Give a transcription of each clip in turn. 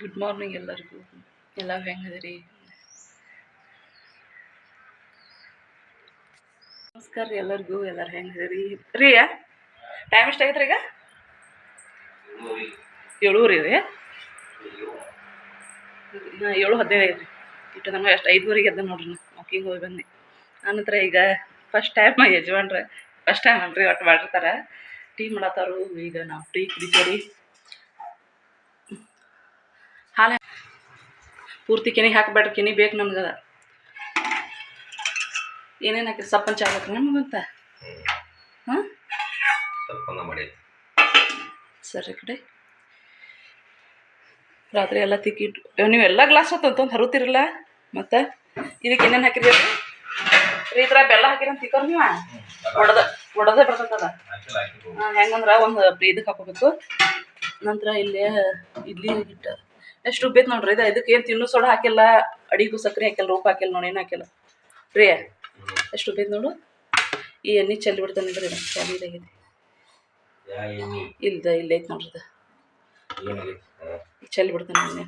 Good morning ಎಲ್ಲರಿಗೂ. ಎಲ್ಲ ಹೆಂಗದಿರಿ? ನಮಸ್ಕಾರ ರೀ ಎಲ್ಲರಿಗೂ. ಎಲ್ಲರೂ ಹೆಂಗದಿರಿ ರೀ? ಟೈಮ್ ಎಷ್ಟಾಗೈತ್ರಿ ಈಗ? 7:15 ರೀ. 7:15 ಐತ್ರಿ. ಇಟ್ಟು ನಮ್ಗೆ ಎಷ್ಟು 5:15 ಎದ್ದ ನೋಡ್ರಿ. ವಾಕಿಂಗ್ ಹೋಗಿ ಬಂದು ಆನಂತರ ಈಗ ಫಸ್ಟ್ ಟೈಮ್ ಯಜಮಾನ್ರೆ ಫಸ್ಟ್ ಟೈಮ್ ಅನ್ರಿ ಒಟ್ಟು ಮಾಡಿರ್ತಾರೆ. ಟೀ ಮಾಡತ್ತಾರು. ಈಗ ನಾವು ಟೀ ಕುಡಿತೀವಿ. ಹಾಲು ಪೂರ್ತಿ ಕೆನೆಗೆ ಹಾಕಬೇಡ್ರಿ, ಕೆನೆ ಬೇಕು ನಮ್ಗೆ. ಏನೇನು ಹಾಕಿ ಸಪ್ಪನ್ ಚಾ ಹಾಕ್ರಿ ನಮಗಂತ. ಹಾಂ ಸರಿ ಕಡೆ ರಾತ್ರಿ ಎಲ್ಲ ತಿಕ್ಕಿಟ್ಟು ನೀವೆಲ್ಲ ಗ್ಲಾಸ್ ಹೊತ್ತಂತ ಹರುತ್ತಿರಲ್ಲ. ಮತ್ತು ಇದಕ್ಕೆ ಏನೇನು ಹಾಕಿರಿ ಈ ಥರ ಬೆಲ್ಲ ಹಾಕಿರಂತ ತಿಕ್ಕೋರು ನೀವು ಒಡದೇ ಬರ್ತದ. ಹೆಂಗಂದ್ರೆ ಒಂದು ಇದಕ್ಕೆ ಹಾಕೋಬೇಕು. ನಂತರ ಇಲ್ಲಿ ಇಡ್ಲಿ ಹಿಟ್ಟು ಎಷ್ಟು ರುಬ್ಬೇಕು ನೋಡ್ರಿ. ಇದಕ್ಕೆ ಏನು ತಿನ್ನೋ ಸೋಡಾ ಹಾಕಿಲ್ಲ, ಅಡಿಗೂ ಸಕ್ಕರೆ ಹಾಕಿಲ್ಲ, ಉಪ್ಪು ಹಾಕಿಲ್ಲ, ನೋಡಿ ಏನು ಹಾಕಿಲ್ಲ ರೀ. ಎಷ್ಟು ರುಬ್ಬೇಕು ನೋಡು. ಈ ಎಣ್ಣೆ ಚೆಲ್ಲಿ ಬಿಡ್ತಾನೆ ಇದ್ರಿ. ಚಾಲಿ ಇದಾಗೈತಿ ಇಲ್ಲೇ ಐತೆ ನೋಡ್ರಿ. ಚೆಲ್ಲಿ ಬಿಡ್ತಾನೆ ಎಣ್ಣೆ.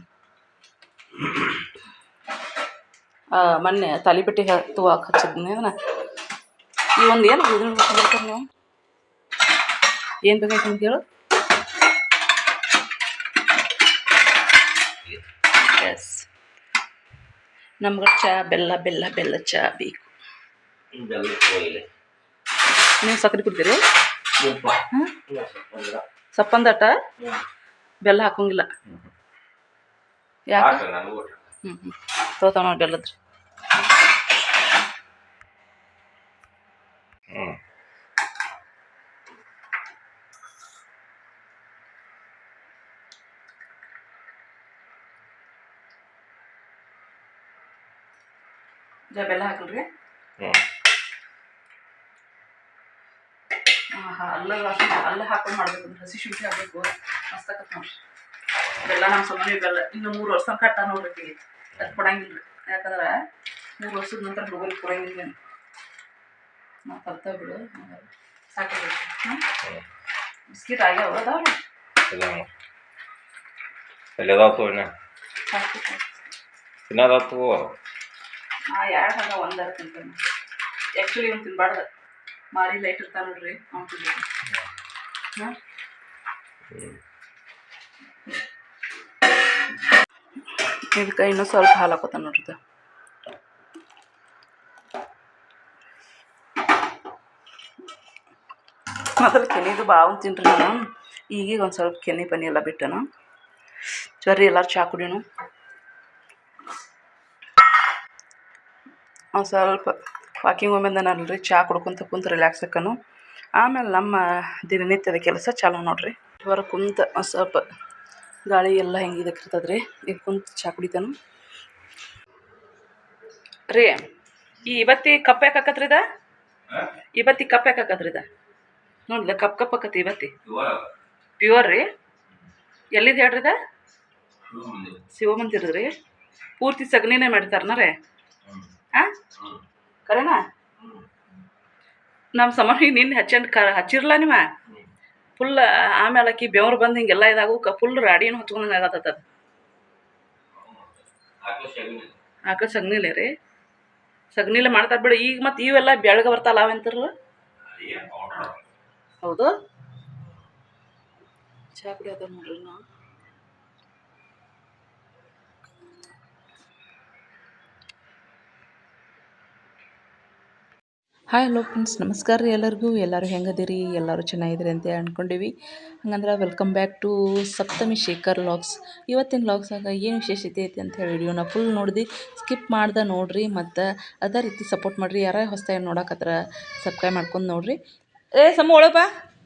ಮೊನ್ನೆ ತಾಲಿಪಟ್ಟಿಗೆ ಹಚ್ಚಿದ್ನಿ ಅದನ್ನ. ಈ ಒಂದು ಏನು ಬರ್ತಾರೆ ನೀವು ಏನು ಬೇಕಾಯ್ತು ಅಂತ ಹೇಳು. ಎಸ್, ನಮ್ಗೆ ಚಾ ಬೆಲ್ಲ ಬೆಲ್ಲ ಬೆಲ್ಲ ಚಾ ಬೇಕು. ನೀವು ಸಕ್ಕರೆ ಕುಡ್ತೀರಿ? ಹಾಂ, ಸಪ್ಪಂದಟ ಬೆಲ್ಲ ಹಾಕೋಂಗಿಲ್ಲ. ಯಾಕೆ? ತೋತಾವ ನೋಡಿ ಬೆಲ್ಲದ್ರಿ. ಬೆಲ್ಲ ಹಾಕಲ್ರಿ. ಅಲ್ಲ ಹಾಕೊಂಡು ಮಾಡ್ಬೇಕು. ಹಸಿ ಶುಂಠಿ ಹಾಕಬೇಕು. ಮಸ್ತ್ ಆಕತ್ ನೋಡ್ರಿ ಬೆಲ್ಲ. ನಮ್ಮ ಸಮಾನಿ ಬೆಲ್ಲ ಇನ್ನು 3 ವರ್ಷ ಕಟ್ಟ ನೋಡ್ರಿ. ಅದು ಕೊಡಂಗಿಲ್ಲ ರೀ. ಯಾಕಂದ್ರೆ 3 ವರ್ಷದ ನಂತರ ಹುಡುಗರಿಗೆ ಕೊಡಂಗಿಲ್ಲ. ನಾವು ಕಲ್ತ ಬಿಡು ಸಾಕಾಗೈತಿ. ಹಾಂ, ಬಿಸ್ಕಿಟ್ ಆಗ್ಯಾವ ಅದಾವ್ರಿ. ಎರಡು ಹಂಗ ಒಂದರ ತಿಂತಾನೆ. ಆ್ಯಕ್ಚುಲಿ ಇವ್ನು ತಿನ್ಬಾರ್ದು. ಮಾರಿ ಲೈಟ್ ಇರ್ತಾನೆ ನೋಡ್ರಿ, ಅವ್ನು ತಿನ್ಬೇಕು. ಹಾಂ, ಇದಕ್ಕೆ ಇನ್ನೂ ಸ್ವಲ್ಪ ಹಾಲು ಹಾಕೋತಾನೆ ನೋಡ್ರಿ. ಮೊದಲು ಕೆನೆದು ಭಾಳ ತಿನ್ರಿ ನಾನು. ಈಗೀಗ ಒಂದು ಸ್ವಲ್ಪ ಕೆನೆ ಪನಿ ಎಲ್ಲ ಬಿಟ್ಟನು. ಸರಿ ಎಲ್ಲರೂ ಚಾ ಕುಡಿಯೋಣ. ಒಂದು ಸ್ವಲ್ಪ ವಾಕಿಂಗ್ ಹೋಗ್ಬಂದನಲ್ರಿ, ಚಾ ಕುಡ್ಕೊಂತ ಕುಂತ ರಿಲ್ಯಾಕ್ಸ್ ಆಕನು. ಆಮೇಲೆ ನಮ್ಮ ದಿನನಿತ್ಯದ ಕೆಲಸ ಚಾಲು ನೋಡ್ರಿ. ಹೊರ ಕುಂತ ಒಂದು ಸ್ವಲ್ಪ ಗಾಳಿ ಎಲ್ಲ ಹೆಂಗೆ ಇದಕ್ಕಿರ್ತದ್ರಿ. ಈಗ ಕುಂತ ಚಾ ಕುಡಿತಾನು ರೀ. ಈ ಇವತ್ತಿ ಕಪ್ ಯಾಕೆ ಹಾಕತ್ರಿ ಇದ? ಇವತ್ತಿ ಕಪ್ ಯಾಕೆ ಹಾಕತ್ರಿ ಇದ? ನೋಡಿದ ಕಪ್ ಹಾಕತ್ತಿ ಇವತ್ತಿ. ಪ್ಯೂರ್ ರೀ. ಎಲ್ಲಿದ್ದು ಹೇಳ್ರಿ ಇದ? ಶಿವಮಂದಿರದ್ರಿ. ಪೂರ್ತಿ ಸಗಣಿನೇ ಮಾಡ್ತಾರನ ರೀ? ಹಾಂ, ಕರೆನಾ? ನಮ್ಮ ಸಮಾನಿಗೆ ನಿನ್ನೆ ಹಚ್ಚಿರಲ್ಲ ನಿಮ್ಮ ಫುಲ್. ಆಮೇಲೆ ಆಕಿ ಬೆವ್ರು ಬಂದು ಹಿಂಗೆಲ್ಲ ಇದಾಗು ಫುಲ್ ರಾಡಿನೂ ಹಚ್ಕೊಂಡಂಗೆ ಆಗತ್ತದ. ಆಕಳ ಸಗಣಿಲೆ ರೀ. ಸಗಣಿಲೆ ಮಾಡ್ತಾರೆ ಬಿಡು. ಈಗ ಮತ್ತು ಇವೆಲ್ಲ ಬೆಳಗ್ಗೆ ಬರ್ತಲ್ಲ ಅವೆಂತಾರ. ಹೌದು, ಚಾ ಕುಡಿಯೋದ ನೋಡ್ರಿ ನಾವು. ಹಾಯ್ ಹಲೋ ಫ್ರೆಂಡ್ಸ್, ನಮಸ್ಕಾರ ರೀ ಎಲ್ಲರಿಗೂ. ಎಲ್ಲರೂ ಹೆಂಗದಿರಿ? ಎಲ್ಲರೂ ಚೆನ್ನಾಗಿದ್ದೀರಿ ಅಂತ ಅಂದ್ಕೊಂಡೀವಿ. ಹಂಗಂದ್ರೆ welcome back to Saptami Shekhar vlogs. ಇವತ್ತಿನ ವ್ಲಾಗ್ಸಾಗ ಏನು ವಿಶೇಷತೆ ಐತಿ ಅಂತ ಹೇಳಿ ವಿಡಿಯೋನ ಫುಲ್ ನೋಡಿದೆ, ಸ್ಕಿಪ್ ಮಾಡ್ದೆ ನೋಡಿರಿ. ಮತ್ತು ಅದೇ ರೀತಿ ಸಪೋರ್ಟ್ ಮಾಡಿರಿ. ಯಾರು ಹೊಸ್ತಾಗಿ ನೋಡಕತ್ರ ಸಬ್ಸ್ಕ್ರೈಬ್ ಮಾಡ್ಕೊಂಡು ನೋಡಿರಿ. ಸಮೂ ಒಳಪ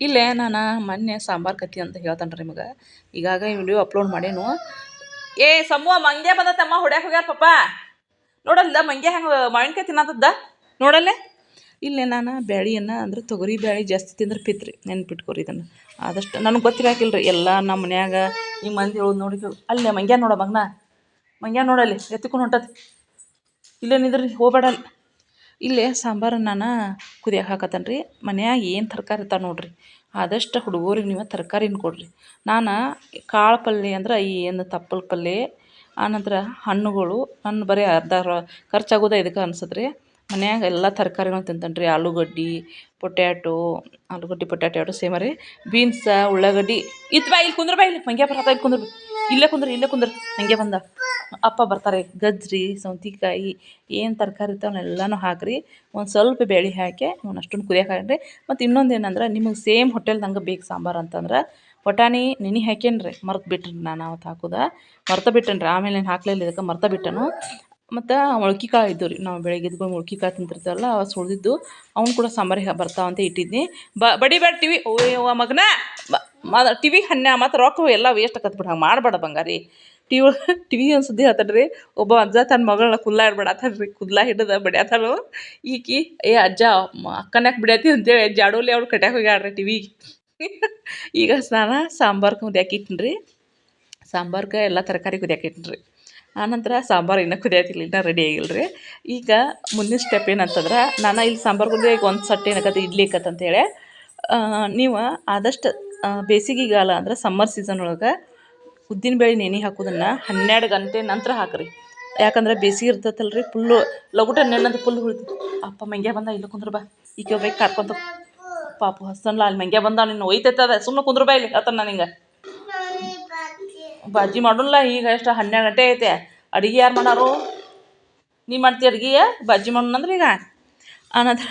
ಇಲ್ಲೇ ನಾನು ಮೊನ್ನೆ ಸಾಂಬಾರು ಕತ್ತಿ ಅಂತ ಹೇಳ್ತಾನೆ ರೀ ನಿಮಗೆ. ಈಗಾಗ ಈ ವಿಡಿಯೋ ಅಪ್ಲೋಡ್ ಮಾಡೇನು. ಸಮೂಹ ಮಂಗ್ಯ ಬಂದತ್ತಮ್ಮ ಹೊಡ್ಯಾಕೆ ಹೋಗ್ಯಾರ ಪಪ್ಪ. ನೋಡಲ್ಲ ಮಂಗ್ಯ ಹೆಂಗೆ ಮಾವಿನಕಾಯಿ ತಿನ್ನತ್ತದ ನೋಡಲ್ಲೇ. ಇಲ್ಲೇ ನಾನು ಬ್ಯಾಳಿಯನ್ನು ಅಂದ್ರೆ ತೊಗರಿ ಬ್ಯಾಳಿ ಜಾಸ್ತಿ ತಿಂದ್ರೆ ಪಿತ್ರಿ, ನೆನ್ಪಿಟ್ಕೊರಿ ಇದನ್ನು. ಆದಷ್ಟು ನನಗೆ ಗೊತ್ತಿರಾಕಿಲ್ಲ ರೀ. ಎಲ್ಲ ನಮ್ಮ ಮನ್ಯಾಗ ಈ ಮಂದಿ ಹೇಳೋದು ನೋಡಿ ಅಲ್ಲೇ ಮಂಗ್ಯ ನೋಡ ಮಗನ. ಮಂಗ್ಯ ನೋಡಲ್ಲಿ ಎತ್ತಿಕೊಂಡು ಹೊಂಟತಿ. ಇಲ್ಲೇ ನಿಂದ್ರಿ, ಹೋಗ್ಬೇಡ ಅಲ್ಲಿ. ಇಲ್ಲೇ ಸಾಂಬಾರು ನಾನು ಕುದಿಯಕ್ಕೆ ಹಾಕತ್ತೇನೆ ರೀ. ಮನ್ಯಾಗ ಏನು ತರಕಾರಿ ಇರ್ತಾವೆ ನೋಡ್ರಿ ಆದಷ್ಟು ಹುಡುಗರಿಗೆ ನೀವು ತರಕಾರಿನ ಕೊಡಿರಿ. ನಾನು ಕಾಳು ಪಲ್ಯ ಅಂದ್ರೆ ಏನು ತಪ್ಪಲ ಪಲ್ಯ, ಆನಂತರ ಹಣ್ಣುಗಳು ಹಣ್ಣು ಬರೀ ಅರ್ಧ ಖರ್ಚಾಗೋದು ಇದಕ್ಕೆ ಅನ್ಸುತ್ತೆ ರೀ. ಮನ್ಯಾಗ ಎಲ್ಲ ತರಕಾರಿಗಳನ್ನ ತಿಂತಾನೆ ರೀ. ಆಲೂಗಡ್ಡೆ ಪೊಟ್ಯಾಟೊ ಎರಡು ಸೇಮ ರೀ. ಬೀನ್ಸ ಉಳ್ಳಾಗಡ್ಡಿ ಬಾ ಇಲ್ಲಿ ಕುಂದ್ರ ಬಾ ಇಲ್ಲಿ ಮಂಗ್ಯ ಬರತ್ತ ಇಲ್ಲಿ ಕುಂದ್ರ ಇಲ್ಲೇ ಕುಂದ್ರ ಹಂಗೆ ಬಂದ ಅಪ್ಪ ಬರ್ತಾರೆ. ಗಜ್ರಿ ಸೌತೆಕಾಯಿ ಏನು ತರಕಾರಿ ಇರ್ತಾವನ್ನೆಲ್ಲನೂ ಹಾಕಿರಿ. ಒಂದು ಸ್ವಲ್ಪ ಬೇಳೆ ಹಾಕಿ ಇವನ್ನ ಅಷ್ಟನ್ನು ಕುದಿಯಕ್ಕೆ ಹಾಕ್ರಿ. ಮತ್ತು ಇನ್ನೊಂದು ಏನಂದ್ರೆ ನಿಮಗೆ ಸೇಮ್ ಹೋಟೆಲ್ದಂಗೆ ಬೇಕು ಸಾಂಬಾರು ಅಂತಂದ್ರೆ ಬಟಾಣಿ ನೆನೆ ಹಾಕೇನಿ ರೀ. ಮರ್ತು ಬಿಟ್ರಿ ನಾನು ಅವತ್ತು ಹಾಕೋದು ಮರ್ತ ಬಿಟ್ಟೇನಿ ರೀ. ಆಮೇಲೆ ಏನು ಹಾಕಲಿಲ್ಲ ಇದಕ್ಕೆ ಮರ್ತ ಬಿಟ್ಟನು. ಮತ್ತು ಮೊಳ್ಕೆ ಕಾಳು ಇದ್ದವು ರೀ. ನಾವು ಬೆಳಗ್ಗೆ ಎದ್ಕೊಂಡು ಮೊಳ್ಕೆ ಕಾಳು ತಿಂತಿರ್ತೀವಲ್ಲ ಅವು ಸುಳಿದಿದ್ದು ಅವ್ನು ಕೂಡ ಸಾಂಬಾರಿಗೆ ಬರ್ತಾವಂತ ಇಟ್ಟಿದ್ನಿ. ಬಡಿಬೇಡ ಟಿವಿ ಓ ಮಗನ ಟಿವಿ ಮತ್ತು ರೊಕ್ಕ ಎಲ್ಲ ವೇಸ್ಟ್ ಆಕತ್ ಬಿಡು. ಹಂಗೆ ಮಾಡಬೇಡ ಬಂಗಾರಿ. ಟಿವಿ ಒಂದು ಸುದ್ದಿ ಹೇಳ್ತಾನೆ ರೀ. ಒಬ್ಬ ಅಜ್ಜ ತನ್ನ ಮಗಳನ್ನ ಕುಲ್ಲ ಹಿಡ್ಬಿಡತ್ತಾನ ರೀ. ಕುದ್ಲ ಹಿಡಿದ ಬಡಿಯತ್ತಾಳು. ಈಕಿ ಅಜ್ಜ ಅಕ್ಕನ್ಯಾಕೆ ಬಿಡ್ಯಾತಿ ಅಂತೇಳಿ ಜಾಡೂಲಿ ಅವ್ಳು ಕಟ್ಯಾಕೆ ಹೋಗ್ಯಾಳ್ರಿ ಟಿವಿಗೆ. ಈಗ ಸಾಂಬಾರು ಕುದಿಯಾಕೆ ಇಟ್ಟಿನಿ ರೀ. ಸಾಂಬಾರ್ಗೆ ಎಲ್ಲ ತರಕಾರಿ ಕುದಿಯಾಕೆ ಇಟ್ಟಿನಿ ರೀ. ಆನಂತರ ಸಾಂಬಾರು ಇನ್ನೂ ಕುದಿಯಾತಿಲ್ಲ, ಇನ್ನೂ ರೆಡಿ ಆಗಿಲ್ಲ ರೀ. ಈಗ ಮುಂದಿನ ಸ್ಟೆಪ್ ಏನಂತಂದ್ರೆ ನಾನು ಇಲ್ಲಿ ಸಾಂಬಾರು ಕುದಿ ಈಗ ಒಂದು ಸಟ್ಟು ಏನಾಗತ್ತೆ ಇಡ್ಲಿ ಇಕ್ಕತ್ತಂತೇಳಿ ನೀವು ಆದಷ್ಟು ಬೇಸಿಗೆಗಾಲ ಅಂದ್ರೆ ಸಮ್ಮರ್ ಸೀಸನ್ ಒಳಗೆ ಉದ್ದಿನಬೇಳೆ ನೆನೆ ಹಾಕೋದನ್ನು 12 ಗಂಟೆ ನಂತರ ಹಾಕಿರಿ. ಯಾಕಂದ್ರೆ ಬೇಸಿಗೆ ಇರ್ತೈತಲ್ಲ ರೀ, ಫುಲ್ಲು ಲಗುಟ ನೆನ್ನದು ಫುಲ್ ಉಳಿತು. ಅಪ್ಪ ಮಂಗ್ಯ ಬಂದ ಇಲ್ಲ ಕುಂದ್ರ ಬಾ ಈಗ ಹೋಗ್ಬೇಕು ಕರ್ಕೊಂತ ಪಾಪು ಹಸ್ತನ್ಲ ಅಲ್ಲಿ ಮಂಗ್ಯ ಬಂದ ನಿನ್ನ ಒಯ್ತೈತದ ಸುಮ್ಮನೆ ಕುಂದ್ರ ಬಾ ಇಲ್ಲಿ ಹೇಳ್ತಾನೆ ನಾನು ಹಿಂಗೆ ಬಾಜಿ ಮಾಡೋಲ್ಲ. ಈಗ ಎಷ್ಟು 12 ಗಂಟೆ ಐತೆ. ಅಡುಗೆ ಯಾರು ಮಾಡಾರು? ನೀ ಮಾಡ್ತೀಯ ಅಡುಗೆ? ಬಾಜಿ ಮಾಡೋಣ ಅಂದ್ರೆ ಈಗ ಆನಂತರ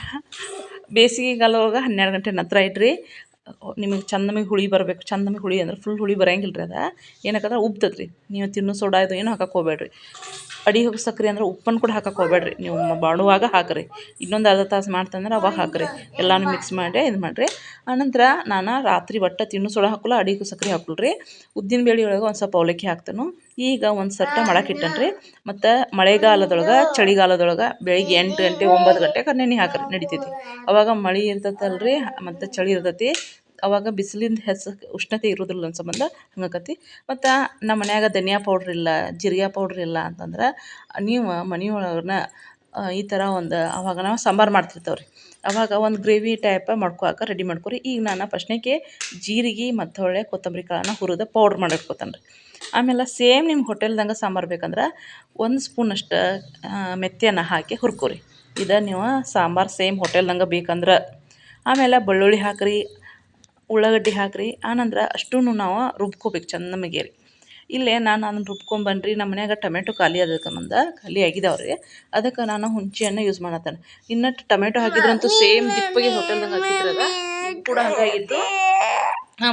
ಬೇಸಿಗೆಗಾಲ ಒಳಗೆ 12 ಗಂಟೆ ನಂತರ ಇಟ್ರಿ. ನಿಮಗೆ ಚಂದಮಗೆ ಹುಳಿ ಬರಬೇಕು. ಚಂದಮಗೆ ಹುಳಿ ಅಂದ್ರೆ ಫುಲ್ ಹುಳಿ ಬರೋಂಗಿಲ್ಲ ರೀ. ಅದು ಏನಕ್ಕಂದ್ರೆ ಉಬ್ತದೆ ರೀ. ನೀವು ತಿನ್ನೋ ಸೋಡಾ ಇದು ಏನು ಹಾಕಕ್ಕೆ ಹೋಗ್ಬೇಡ್ರಿ. ಅಡಿಗೆ ಹೋಗಿ ಸಕ್ರೆ ಅಂದ್ರೆ ಉಪ್ಪನ್ನು ಕೂಡ ಹಾಕಕ್ಕೆ ಹೋಗ್ಬೇಡ್ರಿ. ನೀವು ಬಾಡುವಾಗ ಹಾಕಿರಿ. ಇನ್ನೊಂದು ಅರ್ಧ ತಾಸು ಮಾಡ್ತಂದ್ರೆ ಅವಾಗ ಹಾಕಿರಿ. ಎಲ್ಲನೂ ಮಿಕ್ಸ್ ಮಾಡಿ ಇದು ಮಾಡಿರಿ. ಆನಂತರ ನಾನು ರಾತ್ರಿ ಒಟ್ಟು ತಿನ್ನೋ ಸೋಡಾ ಹಾಕಲ್ಲ, ಅಡಿಗೆ ಸಕ್ರೆ ಹಾಕಲ್ಲ ರೀ. ಉದ್ದಿನಬೇಳೆ ಒಳಗೆ ಒಂದು ಸ್ವಲ್ಪ ಅವಲಕ್ಕಿ ಹಾಕ್ತಾನು. ಈಗ ಒಂದು ಸಟ್ಟ ಮಾಡಕ್ಕೆ ಇಟ್ಟೇನೆ ರೀ. ಮತ್ತು ಮಳೆಗಾಲದೊಳಗೆ ಚಳಿಗಾಲದೊಳಗೆ ಬೆಳಿಗ್ಗೆ 8 ಗಂಟೆ 9 ಗಂಟೆಗೆ ನೆನೆ ಹಾಕಿರಿ ನಡಿತೈತಿ. ಅವಾಗ ಮಳೆ ಇರ್ತೈತಲ್ಲ ರೀ ಮತ್ತು ಚಳಿ ಇರ್ತೈತಿ. ಅವಾಗ ಬಿಸಿಲಿಂದ ಉಷ್ಣತೆ ಇರೋದಿಲ್ಲ ಅನ್ನೋ ಸಂಬಂಧ ಹಂಗಾಕತಿ. ಮತ್ತು ನಮ್ಮ ಮನ್ಯಾಗ ಧನಿಯಾ ಪೌಡ್ರ್ ಇಲ್ಲ, ಜೀರಿಗೆ ಪೌಡ್ರ್ ಇಲ್ಲ ಅಂತಂದ್ರೆ ನೀವು ಮನೆಯೊಳಗನ ಈ ಥರ ಒಂದು ಅವಾಗ ನಾವು ಸಾಂಬಾರು ಮಾಡ್ತಿರ್ತೇವೆ ರೀ. ಅವಾಗ ಒಂದು ಗ್ರೇವಿ ಟೈಪ ಮಾಡ್ಕೊಳಕ್ಕೆ ರೆಡಿ ಮಾಡ್ಕೊರಿ. ಈಗ ನಾನು ಫಸ್ಟ್ನೇಗೆ ಜೀರಿಗೆ ಮತ್ತು ಹೊಳ್ಳೆ ಕೊತ್ತಂಬರಿ ಕಾಳನ್ನ ಹುರಿದು ಪೌಡ್ರ್ ಮಾಡಿಟ್ಕೊತಾನೆ ರೀ. ಆಮೇಲೆ ಸೇಮ್ ನಿಮ್ಮ ಹೋಟೆಲ್ದಂಗೆ ಸಾಂಬಾರು ಬೇಕಂದ್ರೆ 1 ಸ್ಪೂನಷ್ಟು ಮೆಂತ್ಯನ ಹಾಕಿ ಹುರ್ಕೊರಿ. ಇದು ನೀವು ಸಾಂಬಾರು ಸೇಮ್ ಹೋಟೆಲ್ದಂಗೆ ಬೇಕಂದ್ರೆ. ಆಮೇಲೆ ಬೆಳ್ಳುಳ್ಳಿ ಹಾಕಿರಿ, ಉಳ್ಳಾಗಡ್ಡಿ ಹಾಕಿರಿ. ಆನಂತರ ಅಷ್ಟೂ ನಾವು ರುಬ್ಕೋಬೇಕು ಚೆಂದಮಗೆ ರೀ. ಇಲ್ಲೇ ನಾನು ಅದನ್ನು ರುಬ್ಕೊಂಬನ್ರಿ. ನಮ್ಮ ಮನ್ಯಾಗ ಟೊಮೆಟೊ ಖಾಲಿ ಖಾಲಿ ಆಗಿದಾವೆ ರೀ. ಅದಕ್ಕೆ ನಾನು ಹುಂಚೆಯನ್ನು ಯೂಸ್ ಮಾಡತ್ತೇನೆ. ಇನ್ನು ಟೊಮೆಟೊ ಹಾಕಿದ್ರಂತೂ ಸೇಮ್ ದಿಪ್ಪಗೆ ಹೋಟೆಲ್ದಂಗೆ ಹಾಕಿದ್ರದ ಕೂಡ ಹಂಗಾಗಿತ್ತು.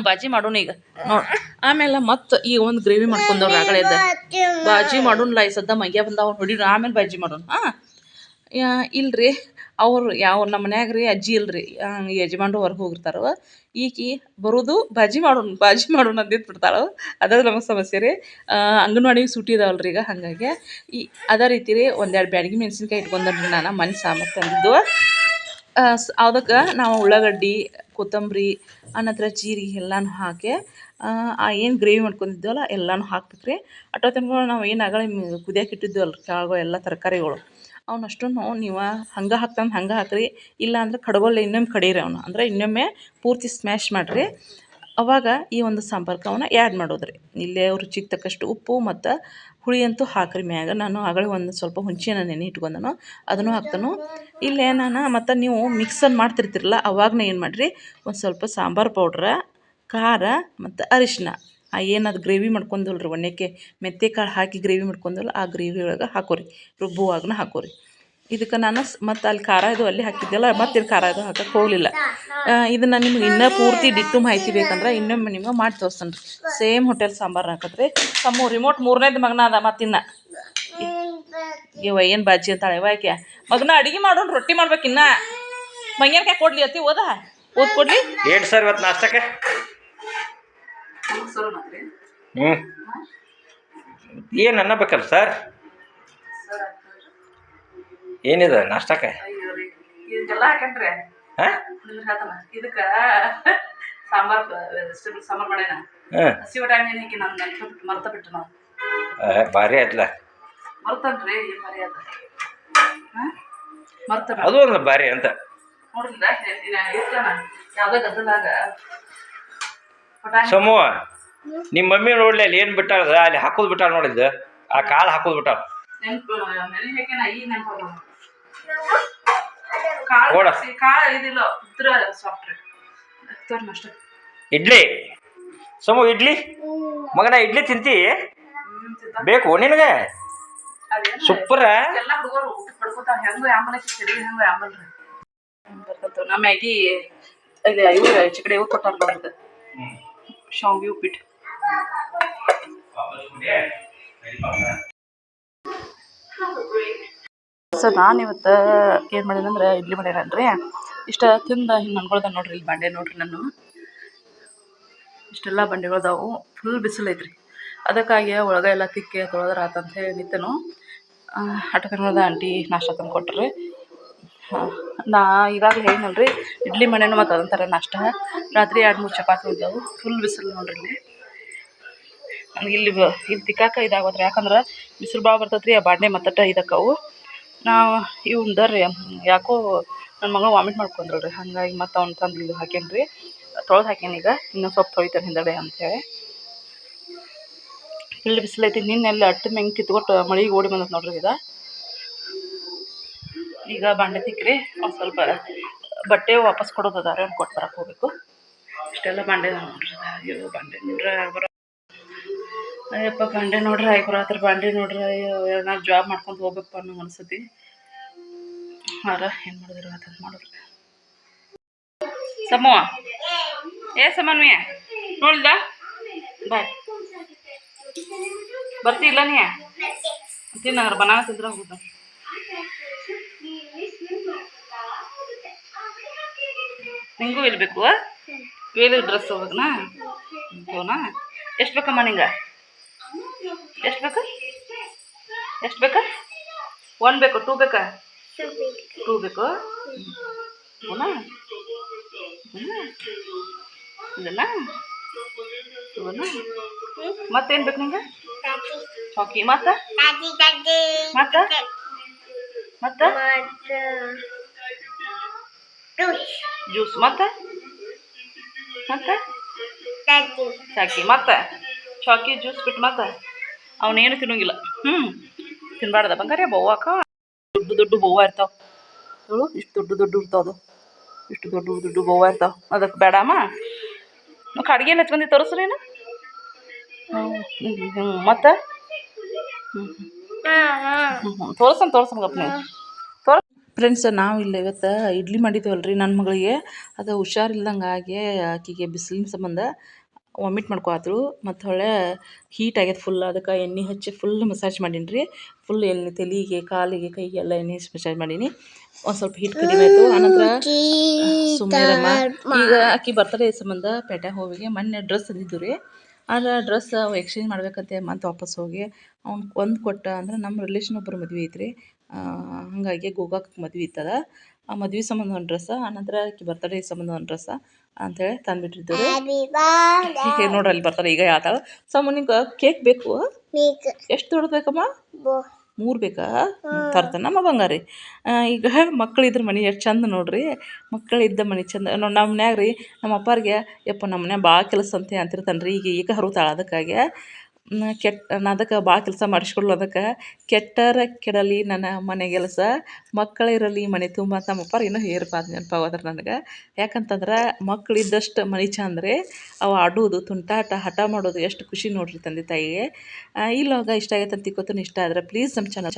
ಬಾಜಿ ಮಾಡೋಣ ಈಗ ನೋಡಿ. ಆಮೇಲೆ ಮತ್ತು ಈಗ ಒಂದು ಗ್ರೇವಿ ಮಾಡ್ಕೊಂಡವ್ರು ಆಗಳೆದ ಬಾಜಿ ಮಾಡೋಣ. ಈ ಸದ್ದ ಮಂಗ್ಯ ಬಂದವ್ರು ಹೊಡಿರು, ಆಮೇಲೆ ಬಾಜಿ ಮಾಡೋಣ. ಇಲ್ರಿ ಅವ್ರು ನಮ್ಮ ಮನ್ಯಾಗ ರೀ ಅಜ್ಜಿ ಇಲ್ರಿ, ಯಜಮಾನ್ರು ಹೊರಗೆ ಹೋಗಿರ್ತಾರೋ. ಈಕಿ ಬರೋದು ಬಾಜಿ ಮಾಡೋಣ ಅಂದಿದ್ದು ಬಿಡ್ತಾಳೆ. ಅದೇ ನಮಗೆ ಸಮಸ್ಯೆ ರೀ. ಅಂಗನವಾಡಿಗೆ ಸೂಟಿ ಇದಾವಲ್ರಿ ಈಗ, ಹಾಗಾಗಿ ಅದೇ ರೀತಿ ರೀ 1-2 ಬ್ಯಾಡಗಿ ಮೆಣಸಿನ್ಕಾಯಿ ಇಟ್ಕೊಂಡ್ರಿ ನಾನು ಮನೆ ಸಾಂಬಾರು ತಂದಿದ್ದು. ಅದಕ್ಕೆ ನಾವು ಉಳ್ಳಾಗಡ್ಡಿ ಕೊತ್ತಂಬರಿ ಆನಂತರ ಜೀರಿಗೆ ಎಲ್ಲನೂ ಹಾಕಿ ಏನು ಗ್ರೇವಿ ಮಾಡ್ಕೊಂಡಿದ್ದೀವಲ್ಲ ಎಲ್ಲನೂ ಹಾಕ್ಬೇಕು ರೀ. ಅಷ್ಟೊತ್ತಿನ ನಾವು ಏನು ಆಗಲೇ ಕುದಿಯಕ್ಕೆ ಇಟ್ಟಿದ್ದೀವಲ್ಲ ಕಾಳುಗಳು ಎಲ್ಲ ತರಕಾರಿಗಳು ಅವನ್ನಷ್ಟನ್ನು ನೀವು ಹಂಗೆ ಹಂಗೆ ಹಾಕಿರಿ. ಇಲ್ಲ ಅಂದ್ರೆ ಕಡ್ಗೊಲ್ಲ ಇನ್ನೊಮ್ಮೆ ಕಡೀರಿ ಅವನ್ನ, ಅಂದರೆ ಇನ್ನೊಮ್ಮೆ ಪೂರ್ತಿ ಸ್ಮ್ಯಾಶ್ ಮಾಡಿರಿ. ಅವಾಗ ಈ ಒಂದು ಸಾಂಬಾರ್ಗೆ ಅವನ್ನ ಆ್ಯಡ್ ಮಾಡೋದು ರೀ. ಇಲ್ಲೇ ರುಚಿಗೆ ತಕ್ಕಷ್ಟು ಉಪ್ಪು ಮತ್ತು ಹುಳಿ ಅಂತೂ ಹಾಕಿರಿ ಮ್ಯಾಗ. ನಾನು ಆಗಲೇ ಒಂದು ಸ್ವಲ್ಪ ಹುಣಸೆಹಣ್ಣು ನೆನೆ ಇಟ್ಕೊಂಡನು, ಅದನ್ನು ಹಾಕ್ತಾನು. ಇಲ್ಲೇ ನಾನು ಮತ್ತು ನೀವು ಮಿಕ್ಸರ್ ಮಾಡ್ತಿರ್ತಿರಲ್ಲ ಅವಾಗನೇ ಏನು ಮಾಡಿರಿ, ಒಂದು ಸ್ವಲ್ಪ ಸಾಂಬಾರು ಪೌಡ್ರ, ಖಾರ ಮತ್ತು ಅರಿಶಿನ ಏನದು ಗ್ರೇವಿ ಮಾಡ್ಕೊಂಡಲ್ರಿ ಒಣ್ಣೆಕ್ಕೆ ಮೆಂತ್ಯಕಾಳು ಹಾಕಿ ಗ್ರೇವಿ ಮಾಡ್ಕೊಂಡಲ್ಲ ಆ ಗ್ರೇವಿ ಒಳಗೆ ಹಾಕೋರಿ. ರುಬ್ಬುವಾಗನ ಹಾಕೋರಿ. ಇದಕ್ಕೆ ನಾನು ಮತ್ತು ಅಲ್ಲಿ ಖಾರ ಇದು ಅಲ್ಲಿ ಹಾಕಿದ್ದೆಲ್ಲ ಮತ್ತು ಇಲ್ಲಿ ಖಾರ ಇದು ಹಾಕಕ್ಕೆ ಹೋಗಲಿಲ್ಲ. ಇದನ್ನು ನಿಮ್ಗೆ ಇನ್ನೂ ಪೂರ್ತಿ ಡಿಟ್ಟು ಮಾಹಿತಿ ಬೇಕಂದ್ರೆ ಇನ್ನೊಮ್ಮೆ ನಿಮ್ಗೆ ಮಾಡಿ ತೋರಿಸ್ತಾನೆ ರೀ. ಸೇಮ್ ಹೋಟೆಲ್ ಸಾಂಬಾರು ಹಾಕತ್ರಿ. ರಿಮೋಟ್ 3ನೇದು ಮಗನ ಅದ ಮತ್ತಿನ್ನ ಏನು ಬಾಜಿ ಅಂತಾಳೆ ಯಾಕೆ ಮಗನ ಅಡುಗೆ ಮಾಡೋಣ, ರೊಟ್ಟಿ ಮಾಡ್ಬೇಕಿನ್ನ ಮಂಗ್ಯಾನ್ಕಾಯಿ ಕೊಡ್ಲಿ ಅತ್ತಿ ಓದ್ ಕೊಡ್ಲಿ. ಏನು ಸರ್ ಇವತ್ತು ನಾಷ್ಟಕ್ಕೆ? ಏನು ಅನ್ನಬೇಕಲ್ಲ ಸರ್? ಏನಿದೆ ನಾಷ್ಟಕ್ಕೆ? ಇದಕ್ಕೆಲ್ಲ ಹಾಕಂಡ್ರೆ ಇದಕ್ಕೆ ಸಾಂಬಾರು ವೆಜಿಟೇಬಲ್ ಸಾಂಬಾರು ಮಾಡ್ಯಾನ. ಹಸಿ ಬಟಾಣಿ ಹಾಕಿ ನಾನು ಮರ್ತ ಬಿಟ್ಟು ನಾವು ಭಾರಿ ಆಯ್ತಲ್ಲ. ಮರ್ತನ್ರಿ ಏನು ಭಾರಿ ಆಯ್ತು ಅದು ಒಂದು ಭಾರಿ ಅಂತ ನೋಡಿಲ್ಲ ಇರ್ತಾನ ಯಾವುದೋ ಗದ್ದಲಾಗ ಪಟಾಣಿ ಸಮೂಹ ನಿಮ್ಮ ಮಮ್ಮಿ ನೋಡ್ಲಿ ಅಲ್ಲಿ ಏನು ಬಿಟ್ಟಾಳ ಅಲ್ಲಿ ಹಾಕೋದು ಬಿಟ್ಟಾಳ ನೋಡಿದ್ದು ಆ ಕಾಳು ಹಾಕೋದು ಬಿಟ್ಟಾಳ ನೆನಪು ನೆನೆ ಹಾಕ್ಯಾನ ಈಗ ನೆನಪು ನೋಡ. ಕಾಳು ಇದಿಲ್ಲ ಉದ್ರ ಸಾಫ್ಟ್ ತೋರ್ ಅಷ್ಟ ಇಡ್ಲಿ ಸಮೂಹ ಇಡ್ಲಿ ಮಗನ ಇಡ್ಲಿ ತಿಂತಿ ಬೇಕು ನಿನಗೆ ಸೂಪರ ಎಲ್ಲ ಹುಡುಗರು ಊಟ ಪಡ್ಕೋತಾವ ಹೆಂಗ ಆಂಬಲ ಸಿಗ್ತೀರಿ ಹೆಂಗ ಆಂಬಲ್ರಿ ಬರ್ಕಂತ ನಮ್ಮ ಮ್ಯಾಗಿ ಇಲ್ಲಿ ಇವು ಚಿಕಡೆ ಇವು ಕೊಟ್ಟಾರ ನೋಡ್ದು ಶಾವ್ಗಿ ಉಪ್ಪಿಟ್ಟು ಸರ್ ನಾನು ಇವತ್ತು ಏನು ಮಾಡೀನಂದ್ರೆ ಇಡ್ಲಿ ಮಾಡ್ಯಾನನ್ರಿ ಇಷ್ಟ ತಿಂದ ಹಿಂಗೆ ಅನ್ಕೊಳ್ದ ನೋಡ್ರಿ ಇಲ್ಲಿ ಬಾಂಡೆ ನೋಡ್ರಿ ನಾನು ಇಷ್ಟೆಲ್ಲ ಬಂಡೆಗಳದಾವು ಫುಲ್ ಬಿಸಿಲು ಐತ್ರಿ ಅದಕ್ಕಾಗಿ ಒಳಗೆ ಎಲ್ಲ ತಿಕ್ಕಿ ತೊಳೆದ್ರ ಆತಂತ ಹೇಳಿ ನಿಂತನು ಹಠಕನ್ಮದ ಆಂಟಿ ನಾಷ್ಟ ತಂದು ಕೊಟ್ರಿ ನಾ ಈಗಾಗಲೇ ಹೇಳಿನಲ್ರಿ ಇಡ್ಲಿ ಮಾಡ್ಯಾನು ಮತ್ತು ಅದೊಂಥರ ನಾಷ್ಟ ರಾತ್ರಿ 2-3 ಚಪಾತಿ ಇದ್ದವು ಫುಲ್ ಬಿಸಿಲು ನೋಡ್ರಿ ಇಲ್ಲಿ ನನಗೆ ಇಲ್ಲಿ ತಿಕ್ಕಾಕ ಇದಾಗೋದ್ರಿ ಯಾಕಂದ್ರೆ ಬಿಸಿಲು ಭಾಳ ಬರ್ತೈತ್ರಿ ಆ ಬಾಂಡೆ ಮತ್ತಟ ಇದಕ್ಕವು ನಾವು ಇವು ಉಂಡರ್ರಿ ಯಾಕೋ ನನ್ನ ಮಗಳು ವಾಮಿಟ್ ಮಾಡ್ಕೊಂಡ್ರಿ ಹಾಗಾಗಿ ಮತ್ತು ಅವ್ನು ತಂದು ಇದು ಹಾಕೇನ್ರಿ ತೊಳೆದು ಹಾಕೇನಿ ಈಗ ಇನ್ನೂ ಸ್ವಲ್ಪ ತೊಳಿತಾನೆ ಹಿಂದಡೆ ಅಂಥೇಳಿ ಇಲ್ಲಿ ಬಿಸಿಲೈತಿ ನಿನ್ನೆಲ್ಲ ಅಟ್ಟು ಮೆಂಗೆ ಕಿತ್ಕೊಟ್ಟು ಮಳೆಗೆ ಓಡಿ ಬಂದದ್ದು ನೋಡ್ರಿ ಈಗ ಬಾಂಡೆ ತಿಕ್ಕ್ರಿ ಒಂದು ಸ್ವಲ್ಪ ಬಟ್ಟೆ ವಾಪಸ್ ಕೊಡೋದದಾರೆ ಅವ್ನು ಕೊಟ್ಟು ಬರಕ್ಕೆ ಹೋಗ್ಬೇಕು ಇಷ್ಟೆಲ್ಲ ಬಾಂಡೆ ನೋಡ್ರಿ ಅಯ್ಯೋ ಬಾಂಡೆ ನೋಡ್ರಿ ಬರೋ ಅಯ್ಯಪ್ಪ ಬಾಂಡೆ ನೋಡ್ರಿ ಆಯ್ಕೊರ ಹತ್ರ ಬಾಂಡೆ ನೋಡ್ರಿ ಅಯ್ಯೋ ನಾನು ಜಾಬ್ ಮಾಡ್ಕೊಂಡು ಹೋಗ್ಬೇಕಪ್ಪ ಅನ್ನೋ ಅನ್ಸತಿ ಹಾರ ಏನು ಮಾಡಿದ್ರು ಅದನ್ನು ಮಾಡಿದ್ರಿ ಸಮೂಹ ಸಮನ್ವಿಯ ನೋಡ್ದ ಬಾಯ್ ಬರ್ತಿಲ್ಲ ನೀ ತಿನ್ನಂದ್ರೆ ಬನಾನ ತಿಂದ್ರೆ ಹೋಗುದ ನಿಂಗೂ ಇಲ್ಬೇಕು ವೇಲಿ ಡ್ರೆಸ್ ಹೋಗ್ನಾ ಹೋನಾ ಎಷ್ಟು ಬೇಕಮ್ಮ ನಿಂಗೆ ಎಷ್ಟು ಬೇಕಾ ಎಷ್ಟು ಬೇಕಾ 1 ಬೇಕು 2 ಬೇಕಾ 2 ಬೇಕು ಹೋನಾ ಇದನ್ನ ಹೋನಾ ಮತ್ತೇನು ಬೇಕು ನಿಂಗೆ ಚಾಕಿ ಮತ್ತೆ ಮತ್ತೆ ಮತ್ತೆ ಜ್ಯೂಸ್ ಮತ್ತೆ ಮತ್ತೆ ಚಾಕಿ ಮತ್ತೆ ಚಾಕಿ ಜ್ಯೂಸ್ ಬಿಟ್ಟು ಮತ್ತೆ ಅವನೇನು ತಿನ್ನೋಂಗಿಲ್ಲ ತಿನ್ಬಾರ್ದ ಬಂಗಾರ ಬೋವಾಕ ದೊಡ್ಡ ಬೋವ ಇರ್ತಾವೆ ಹೇಳು ಇಷ್ಟು ದೊಡ್ಡ ಇರ್ತಾವೆ ಇಷ್ಟು ದೊಡ್ಡ ಬೋವ ಇರ್ತಾವೆ ಅದಕ್ಕೆ ಬೇಡಮ್ಮ ಅಡುಗೆ ಎಲ್ಲ ಹಚ್ಕೊಂಡಿ ತೋರಿಸ್ರೇನು ಮತ್ತೆ ತೋರ್ಸಂಗಪ್ಪ ನೀವು ಫ್ರೆಂಡ್ಸ್ ನಾವು ಇಲ್ಲ ಇವತ್ತು ಇಡ್ಲಿ ಮಾಡಿದ್ದೇವಲ್ರಿ ನನ್ನ ಮಗಳಿಗೆ ಅದು ಹುಷಾರಿಲ್ದಂಗೆ ಆಗಿ ಆಕೆಗೆ ಬಿಸಿಲಿನ ಸಂಬಂಧ ವಾಮಿಟ್ ಮಾಡ್ಕೊಳತ್ರು ಮತ್ತು ಹೊಳ್ಳೆ ಹೀಟ್ ಆಗೈತೆ ಫುಲ್ ಅದಕ್ಕೆ ಎಣ್ಣೆ ಹಚ್ಚಿ ಫುಲ್ ಮಸಾಜ್ ಮಾಡೀನಿ ರೀ ಫುಲ್ ಎಣ್ಣೆ ತಲೆಗೆ ಕಾಲಿಗೆ ಕೈಗೆ ಎಲ್ಲ ಎಣ್ಣೆ ಹಚ್ಚಿ ಮಸಾಜ್ ಮಾಡೀನಿ ಒಂದು ಸ್ವಲ್ಪ ಹೀಟ್ ಕಡಿಮೆ ಆಯಿತು ಆನಂತರ ಸುಮ್ಮನಿರಮ್ಮ ಈಗ ಆಕೆ ಬರ್ತಡೇ ಸಂಬಂಧ ಪೇಟೆ ಹೋಗಿಗೆ ಮೊನ್ನೆ ಡ್ರೆಸ್ ತಂದಿದ್ದು ರೀ ಆದ್ರೆ ಡ್ರೆಸ್ ಎಕ್ಸ್ಚೇಂಜ್ ಮಾಡ್ಬೇಕಂತೆ ಮತ್ತು ವಾಪಸ್ ಹೋಗಿ ಅವ್ನು ಒಂದು ಕೊಟ್ಟ ಅಂದ್ರೆ ನಮ್ಮ ರಿಲೇಷನ್ ಒಬ್ಬರು ಮದುವೆ ಐತ್ರಿ ಹಾಗಾಗಿ ಗೋಕಾಕ್ ಮದ್ವೆ ಇತ್ತದ ಆ ಮದ್ವೆ ಸಂಬಂಧ ಒಂದು ಡ್ರೆಸ್ ಆನಂತರ ಆಕೆ ಬರ್ತಡೇ ಸಂಬಂಧ ಒಂದು ಡ್ರೆಸ್ ಅಂಥೇಳಿ ತಂದುಬಿಟ್ಟಿದ್ದು ಈಗ ನೋಡ್ರಿ ಅಲ್ಲಿ ಬರ್ತಾರೆ ಈಗ ಹೇಳ್ತಾಳೆ ನಿಂಗೆ ಕೇಕ್ ಬೇಕು ಎಷ್ಟು ದೊಡ್ಡದು ಬೇಕಮ್ಮ 3 ಬೇಕಾ ತರ್ತಾನೆ ನಮ್ಮ ಬಂಗಾರಿ ಈಗ ಮಕ್ಕಳಿದ್ರ ಮನೆ ಎಷ್ಟು ಚಂದ ನೋಡ್ರಿ ಮಕ್ಕಳಿದ್ದ ಮನೆ ಚಂದ ನಮ್ಮ ಮನ್ಯಾಗ ರೀ ನಮ್ಮ ಅಪ್ಪಾರಿಗೆ ಯಪ್ಪ ನಮ್ಮ ಮನ್ಯಾಗ ಭಾಳ ಕೆಲಸ ಅಂತಿರ್ತಾನೆ ರೀ ಈಗ ಹರುತಾಳೆ ಅದಕ್ಕಾಗಿ ಅದಕ್ಕೆ ಭಾಳ ಕೆಲಸ ಮಾಡಿಸ್ಕೊಡ್ಲು ಅದಕ್ಕೆ ಕೆಟ್ಟರ ಕೆಡಲಿ ನನ್ನ ಮನೆ ಕೆಲಸ ಮಕ್ಕಳಿರಲಿ ಮನೆ ತುಂಬ ಅಂತ ನಮ್ಮ ಅಪ್ಪಾರು ಇನ್ನೂ ನೆನಪಾಗೋದ್ರ ನನಗೆ ಯಾಕಂತಂದ್ರೆ ಮಕ್ಕಳಿದ್ದಷ್ಟು ಮನೆ ಚಂದ್ರಿ ಅವು ಆಡೋದು ತುಂಟಾಟ ಹಠ ಮಾಡೋದು ಎಷ್ಟು ಖುಷಿ ನೋಡ್ರಿ ತಂದೆ ತಾಯಿಗೆ ಇಲ್ಲವಾಗ ಇಷ್ಟ ಆಗೈತೆ ಅಂತ ತಿಕ್ಕೋತೀನಿ ಇಷ್ಟ ಆದರೆ ಪ್ಲೀಸ್ ನಮ್ಮ ಚಾನಲ್